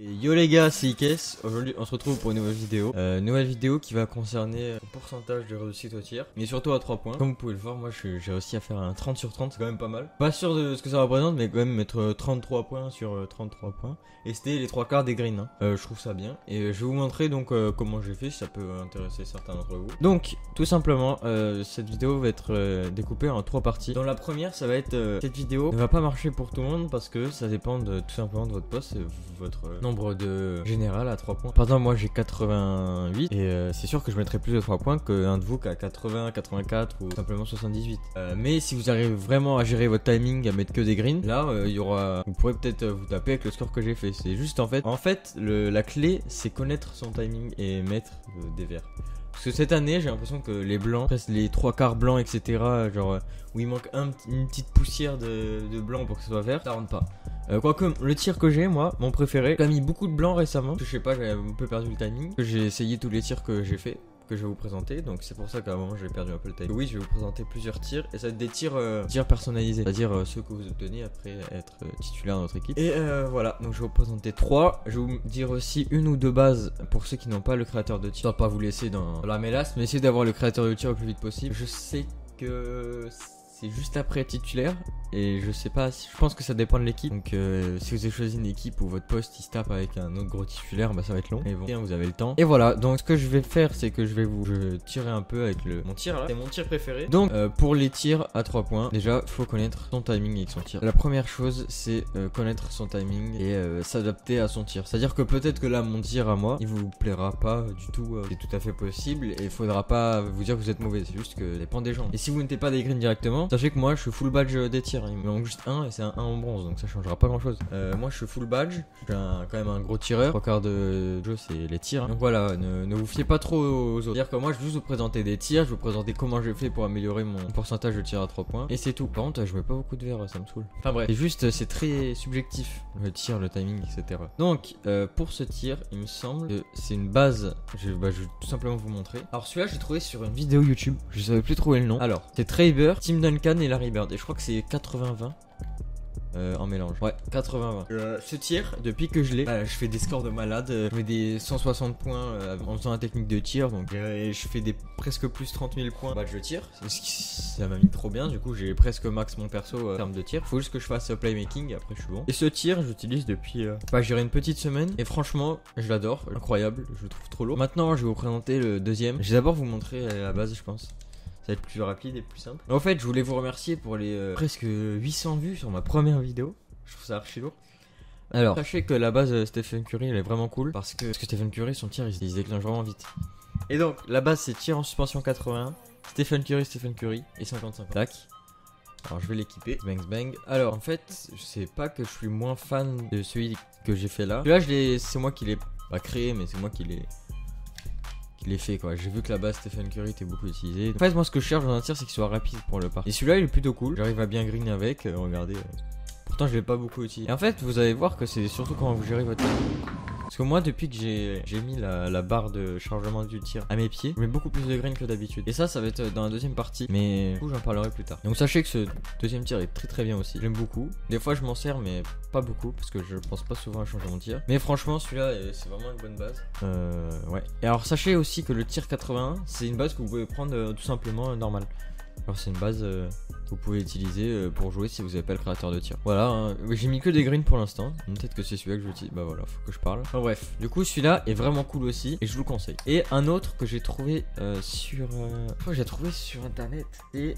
Et yo les gars, c'est Ikes. Aujourd'hui on se retrouve pour une nouvelle vidéo qui va concerner le pourcentage de réussite au tir, mais surtout à 3 points. Comme vous pouvez le voir, moi j'ai réussi à faire un 30 sur 30, c'est quand même pas mal. Pas sûr de ce que ça représente, mais quand même mettre 33 points sur 33 points. Et c'était les 3/4 des greens, hein. Je trouve ça bien. Et je vais vous montrer donc comment j'ai fait, si ça peut intéresser certains d'entre vous. Donc tout simplement, cette vidéo va être découpée en 3 parties. Dans la première, ça va être cette vidéo ne va pas marcher pour tout le monde parce que ça dépend tout simplement de votre poste et votre nombre de général à 3 points. Par exemple, moi j'ai 88 et c'est sûr que je mettrai plus de 3 points qu'un de vous qui a 80, 84 ou simplement 78. Mais si vous arrivez vraiment à gérer votre timing, à mettre que des greens, là il y aura, vous pourrez peut-être vous taper avec le score que j'ai fait. C'est juste en fait la clé c'est connaître son timing et mettre des verts. Parce que cette année, j'ai l'impression que les blancs, presque les 3/4 blancs, etc., genre où il manque une petite poussière de blanc pour que ce soit vert, ça rentre pas. Quoique le tir que j'ai, moi, mon préféré, j'ai mis beaucoup de blanc récemment. Je sais pas, j'avais un peu perdu le timing. J'ai essayé tous les tirs que j'ai fait, que je vais vous présenter, donc c'est pour ça qu'à un moment j'ai perdu un peu le timing. Oui, je vais vous présenter plusieurs tirs et ça va être des tirs personnalisés, c'est-à-dire ceux que vous obtenez après être titulaire dans notre équipe. Et voilà, donc je vais vous présenter 3. Je vais vous dire aussi une ou deux bases pour ceux qui n'ont pas le créateur de tir. Je ne vais pas vous laisser dans la mélasse, mais essayez d'avoir le créateur de tir le plus vite possible. Je sais que c'est juste après titulaire et je sais pas, je pense que ça dépend de l'équipe. Donc si vous avez choisi une équipe où votre poste il se tape avec un autre gros titulaire, bah ça va être long. Mais bon, vous avez le temps. Et voilà, donc ce que je vais faire, c'est que je vais vous tirer un peu avec mon tir là. C'est mon tir préféré. Donc pour les tirs à 3 points, déjà faut connaître son timing avec son tir. La première chose c'est connaître son timing et s'adapter à son tir. C'est-à-dire que peut-être que là mon tir à moi, il vous plaira pas du tout. C'est tout à fait possible et il faudra pas vous dire que vous êtes mauvais. C'est juste que ça dépend des gens. Et si vous mettez pas des greens directement, sachez que moi je suis full badge des tirs. Il me manque juste un et c'est un 1 en bronze, donc ça changera pas grand chose. Moi je suis full badge, j'ai quand même un gros tireur. 3/4 de jeu c'est les tirs, hein. Donc voilà, ne vous fiez pas trop aux autres. C'est-à-dire que moi je vais juste vous présenter des tirs, je vais vous présenter comment j'ai fait pour améliorer mon pourcentage de tir à 3 points. Et c'est tout. Par contre je mets pas beaucoup de verre, ça me saoule. Enfin bref, c'est juste, c'est très subjectif le tir, le timing, etc. Donc pour ce tir, il me semble que c'est une base. Je vais tout simplement vous montrer. Alors celui-là j'ai trouvé sur une vidéo YouTube, je savais plus trouver le nom. Alors c'est Traber, Tim Duncan et Larry Bird. Et je crois que c'est 80-20 en mélange. Ouais, 80-20. Ce tir, depuis que je l'ai, je fais des scores de malade. Je mets des 160 points en faisant la technique de tir. Donc je fais des presque plus 30 000 points. Bah je tire. Ça m'a mis trop bien. Du coup, j'ai presque max mon perso en termes de tir. Faut juste que je fasse playmaking. Après, je suis bon. Et ce tir, j'utilise depuis je dirais une petite semaine. Et franchement, je l'adore. Incroyable. Je le trouve trop lourd. Maintenant, je vais vous présenter le deuxième. Je vais d'abord vous montrer la base, je pense. Ça va être plus rapide et plus simple. En fait, je voulais vous remercier pour les presque 800 vues sur ma première vidéo. Je trouve ça archi lourd. Alors, sachez que la base Stephen Curry, elle est vraiment cool. Parce que Stephen Curry, son tir, il se déclenche vraiment vite. Et donc, la base, c'est tir en suspension 81. Stephen Curry et 55. Tac. Alors, je vais l'équiper. Bang, bang. Alors, en fait, je sais pas que je suis moins fan de celui que j'ai fait là. Celui-là, c'est moi qui l'ai pas créé, mais c'est moi qui l'ai fait quoi. J'ai vu que la base Stephen Curry était beaucoup utilisée. En fait, moi ce que je cherche dans un tir, c'est qu'il soit rapide pour le part. Et celui-là il est plutôt cool. J'arrive à bien green avec. Regardez. Pourtant je l'ai pas beaucoup utilisé. Et en fait vous allez voir que c'est surtout quand vous gérez votre tir. Parce que moi depuis que j'ai mis la barre de chargement du tir à mes pieds, je mets beaucoup plus de green que d'habitude. Et ça va être dans la deuxième partie. Mais du coup j'en parlerai plus tard. Donc sachez que ce deuxième tir est très bien aussi. J'aime beaucoup. Des fois je m'en sers mais pas beaucoup parce que je pense pas souvent à changer mon tir. Mais franchement celui-là c'est vraiment une bonne base. Ouais. Et alors sachez aussi que le tir 81 c'est une base que vous pouvez prendre tout simplement normal. Alors c'est une base que vous pouvez utiliser pour jouer si vous n'avez pas le créateur de tir. Voilà, hein. J'ai mis que des greens pour l'instant. Peut-être que c'est celui-là que j'utilise. Bah voilà, faut que je parle. Enfin bref, du coup celui-là est vraiment cool aussi et je vous le conseille. Et un autre que j'ai trouvé sur internet, et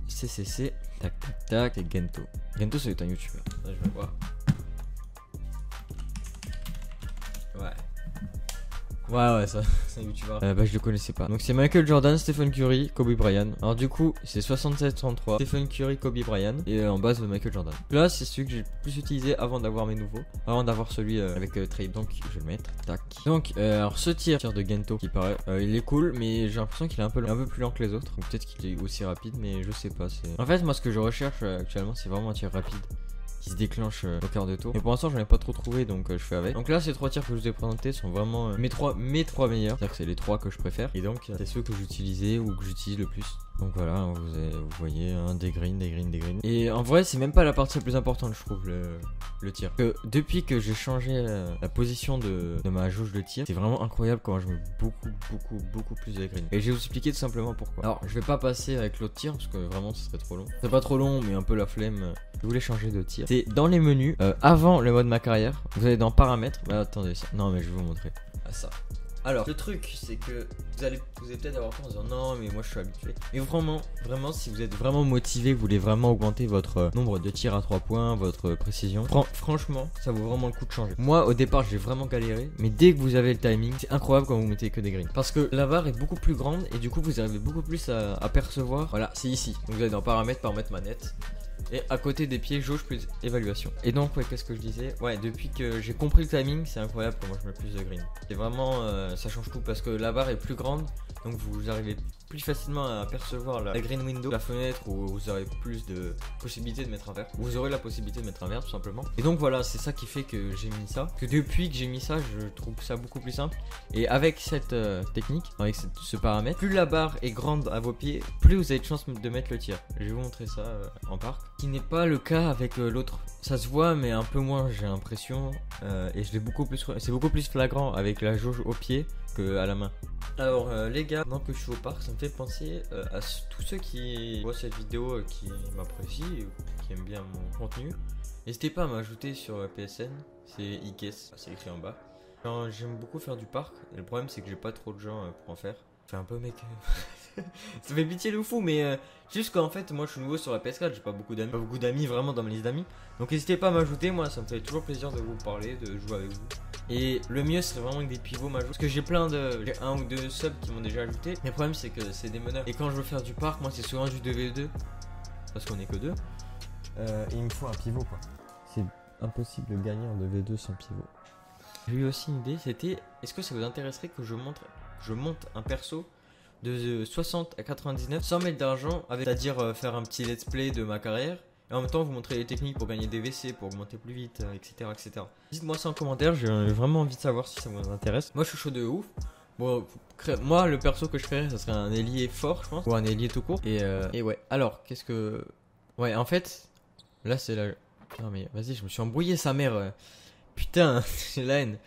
CCC, tac tac tac, et Gento. Gento c'est un youtubeur. Ça, je vais voir. Ouais, ça, c'est un youtubeur. Je le connaissais pas. Donc c'est Michael Jordan, Stephen Curry, Kobe Bryant. Alors du coup, c'est 67-33. Stephen Curry, Kobe Bryant. Et en base de Michael Jordan. Là, c'est celui que j'ai le plus utilisé avant d'avoir mes nouveaux. Avant d'avoir celui avec Trey. Donc je vais le mettre. Tac. Donc, alors ce tir de Gento qui paraît, il est cool, mais j'ai l'impression qu'il est un peu plus lent que les autres. Ou peut-être qu'il est aussi rapide, mais je sais pas. En fait, moi, ce que je recherche actuellement, c'est vraiment un tir rapide qui se déclenche au quart de tour. Et pour l'instant j'en ai pas trop trouvé, donc je fais avec. Donc là ces 3 tirs que je vous ai présentés sont vraiment mes trois meilleurs. C'est-à-dire que c'est les 3 que je préfère. Et donc c'est ceux que j'utilisais ou que j'utilise le plus Donc voilà, vous voyez des greens. Et en vrai, c'est même pas la partie la plus importante, je trouve, le tir. Depuis que j'ai changé la position de ma jauge de tir, c'est vraiment incroyable comment je mets beaucoup plus de greens. Et je vais vous expliquer tout simplement pourquoi. Alors, je vais pas passer avec l'autre tir parce que vraiment, ce serait trop long. C'est pas trop long, mais un peu la flemme. Je voulais changer de tir. C'est dans les menus, avant le mode ma carrière, vous allez dans paramètres. Bah, attendez, ça. Non, mais je vais vous montrer. Ah, ça. Alors, le truc, c'est que vous allez peut-être avoir peur en disant non, mais moi je suis habitué. Mais vraiment, si vous êtes vraiment motivé, vous voulez vraiment augmenter votre nombre de tirs à 3 points, votre précision, franchement, ça vaut vraiment le coup de changer. Moi, au départ, j'ai vraiment galéré, mais dès que vous avez le timing, c'est incroyable quand vous mettez que des greens. Parce que la barre est beaucoup plus grande et du coup, vous arrivez beaucoup plus à percevoir. Voilà, c'est ici. Donc, vous allez dans paramètres manette. Et à côté des pieds, jauge plus évaluation. Et donc, ouais, qu'est-ce que je disais? Ouais, depuis que j'ai compris le timing, c'est incroyable comment je mets plus de green. C'est vraiment, ça change tout parce que la barre est plus grande. Donc, vous arrivez plus facilement à percevoir la green window, la fenêtre où vous aurez plus de possibilités de mettre un vert. Vous aurez la possibilité de mettre un vert tout simplement. Et donc, voilà, c'est ça qui fait que j'ai mis ça. Que depuis que j'ai mis ça, je trouve ça beaucoup plus simple. Et avec cette technique, avec ce paramètre, plus la barre est grande à vos pieds, plus vous avez de chance de mettre le tir. Je vais vous montrer ça en parc. Qui n'est pas le cas avec l'autre. Ça se voit mais un peu moins j'ai l'impression et je l'ai beaucoup plus, c'est beaucoup plus flagrant avec la jauge au pied que à la main. Alors les gars, maintenant que je suis au parc, ça me fait penser à tous ceux qui voient cette vidéo, qui m'apprécient, qui aiment bien mon contenu. N'hésitez pas à m'ajouter sur PSN, c'est Ikes, c'est écrit en bas. J'aime beaucoup faire du parc et le problème c'est que j'ai pas trop de gens pour en faire. Enfin un peu mec, ça fait pitié le fou, mais juste qu'en fait moi je suis nouveau sur la PS4, j'ai pas beaucoup d'amis vraiment dans ma liste d'amis. Donc n'hésitez pas à m'ajouter, moi ça me fait toujours plaisir de vous parler, de jouer avec vous. Et le mieux serait vraiment que des pivots m'ajoutent. Parce que j'ai j'ai un ou deux subs qui m'ont déjà ajouté. Mais le problème c'est que c'est des meneurs. Et quand je veux faire du parc, moi c'est souvent du 2v2. Parce qu'on est que deux. Et il me faut un pivot quoi. C'est impossible de gagner en 2v2 sans pivot. J'ai eu aussi une idée, c'était est-ce que ça vous intéresserait que je monte un perso de 60 à 99 sans mettre d'argent, c'est-à-dire faire un petit let's play de ma carrière et en même temps vous montrer les techniques pour gagner des WC, pour augmenter plus vite, etc. Dites-moi ça en commentaire, j'ai vraiment envie de savoir si ça vous intéresse. Moi je suis chaud de ouf. Bon, moi le perso que je créerais ça serait un ailier fort je pense, ou un ailier tout court. Et ouais, alors qu'est-ce que... Ouais en fait, là c'est la... Non mais vas-y, je me suis embrouillé sa mère. Putain, j'ai la haine.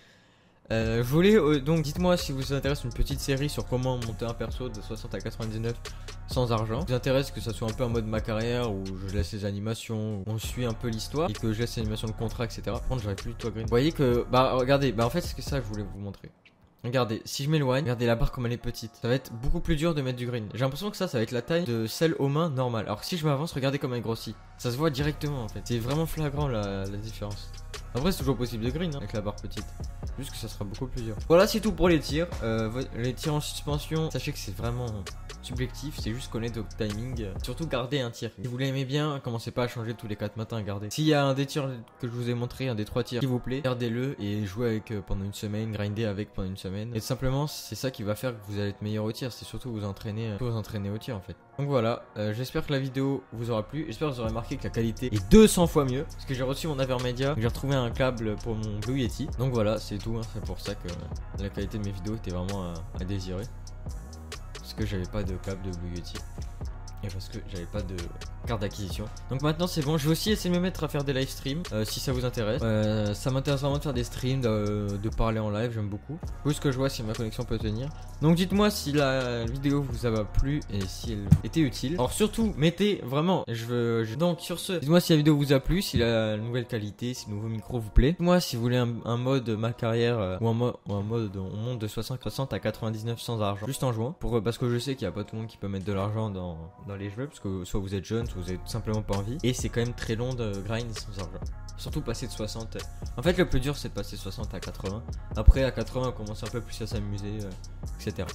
Je voulais donc dites-moi si vous intéresse une petite série sur comment monter un perso de 60 à 99 sans argent. Vous intéresse que ça soit un peu en mode ma carrière où je laisse les animations, où on suit un peu l'histoire et que je laisse les animations de contrat etc. Par contre j'aurais plus toi green. Vous voyez que bah regardez, bah en fait c'est que ça je voulais vous montrer. Regardez, si je m'éloigne, regardez la barre comme elle est petite. Ça va être beaucoup plus dur de mettre du green. J'ai l'impression que ça va être la taille de celle aux mains normale. Alors que si je m'avance, regardez comme elle grossit. Ça se voit directement en fait. C'est vraiment flagrant la différence. Après c'est toujours possible de green avec la barre petite. Juste que ça sera beaucoup plus dur. Voilà c'est tout pour les tirs. Les tirs en suspension, sachez que c'est vraiment subjectif, c'est juste connaître votre timing. Surtout garder un tir. Si vous l'aimez bien, commencez pas à changer tous les 4 matins, gardez. S'il y a un des tirs que je vous ai montré, un des 3 tirs, s'il vous plaît, gardez-le et jouez avec pendant une semaine, grindez avec pendant une semaine. Et tout simplement c'est ça qui va faire que vous allez être meilleur au tir, c'est surtout vous entraîner au tir en fait. Donc voilà, j'espère que la vidéo vous aura plu, j'espère que vous aurez remarqué que la qualité est 200 fois mieux. Parce que j'ai reçu mon Avermedia, j'ai retrouvé un câble pour mon Blue Yeti. Donc voilà, c'est tout, c'est pour ça que la qualité de mes vidéos était vraiment à désirer. Parce que j'avais pas de câble de Blue Yeti. Et parce que j'avais pas de carte d'acquisition. Donc maintenant c'est bon, je vais aussi essayer de me mettre à faire des live streams si ça vous intéresse. Ça m'intéresse vraiment de faire des streams, de parler en live, j'aime beaucoup. Faut juste que je vois si ma connexion peut tenir. Donc dites-moi si la vidéo vous a plu et si elle était utile. Alors surtout mettez vraiment, donc sur ce, dites-moi si la vidéo vous a plu, si la nouvelle qualité, si le nouveau micro vous plaît. Dites-moi si vous voulez un mode ma carrière ou un mode on monte de 60 à 99 sans argent, juste en jouant. Parce que je sais qu'il n'y a pas tout le monde qui peut mettre de l'argent dans les jeux, parce que soit vous êtes jeune, soit vous avez tout simplement pas envie, et c'est quand même très long de grind sans argent, surtout passer de 60. En fait le plus dur c'est de passer de 60 à 80, après à 80 on commence un peu plus à s'amuser, etc.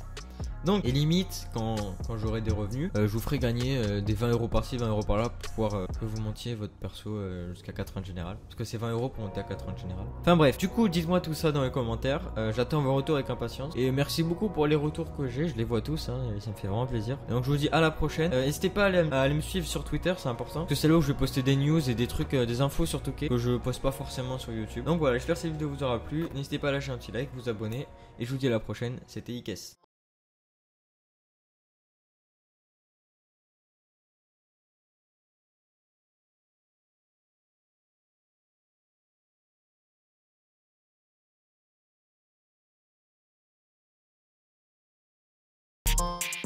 Donc, et limite, quand j'aurai des revenus, je vous ferai gagner des 20 € par-ci, 20 € par-là pour pouvoir que vous montiez votre perso jusqu'à 80 général. Parce que c'est 20 € pour monter à 80 général. Enfin bref, du coup, dites-moi tout ça dans les commentaires. J'attends vos retours avec impatience. Et merci beaucoup pour les retours que j'ai, je les vois tous, hein, et ça me fait vraiment plaisir. Et donc, je vous dis à la prochaine. N'hésitez pas à aller me suivre sur Twitter, c'est important. Parce que c'est là où je vais poster des news et des trucs, des infos sur Touquet que je poste pas forcément sur YouTube. Donc voilà, j'espère que cette vidéo vous aura plu. N'hésitez pas à lâcher un petit like, vous abonner. Et je vous dis à la prochaine, c'était Ikes.